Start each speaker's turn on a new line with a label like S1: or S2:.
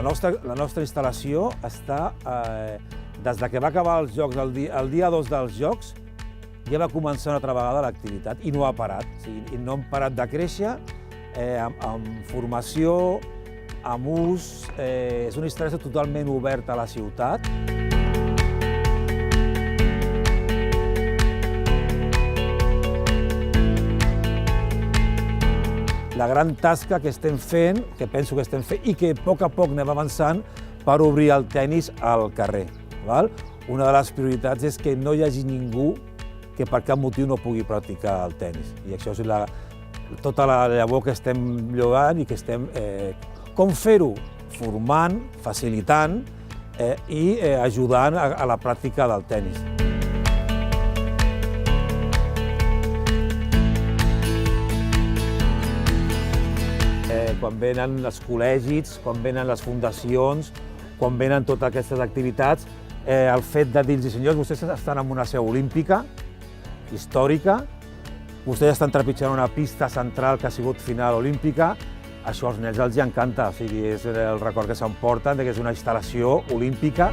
S1: La nostra instal·lació està, des que va acabar els Jocs, el dia 2 dels Jocs, ja va començar una altra vegada l'activitat i no ha parat. I no hem parat de créixer amb formació, amb ús. És una instal·lació totalment oberta a la ciutat. La gran tasca que estem fent, que penso que estem fent i que a poc anem avançant per obrir el tenis al carrer. Una de les prioritats és que no hi hagi ningú que per cap motiu no pugui practicar el tenis. I això és tota la llavor que estem llogant i que estem... Com fer-ho? Formant, facilitant i ajudant a la pràctica del tenis. Quan venen els col·legis, quan venen les fundacions, quan venen totes aquestes activitats, el fet de dir-los, senyors, vostès estan en una seu olímpica, històrica, vostès estan trepitjant una pista central que ha sigut final olímpica, això als nens els encanta, és el record que s'emporten que és una instal·lació olímpica.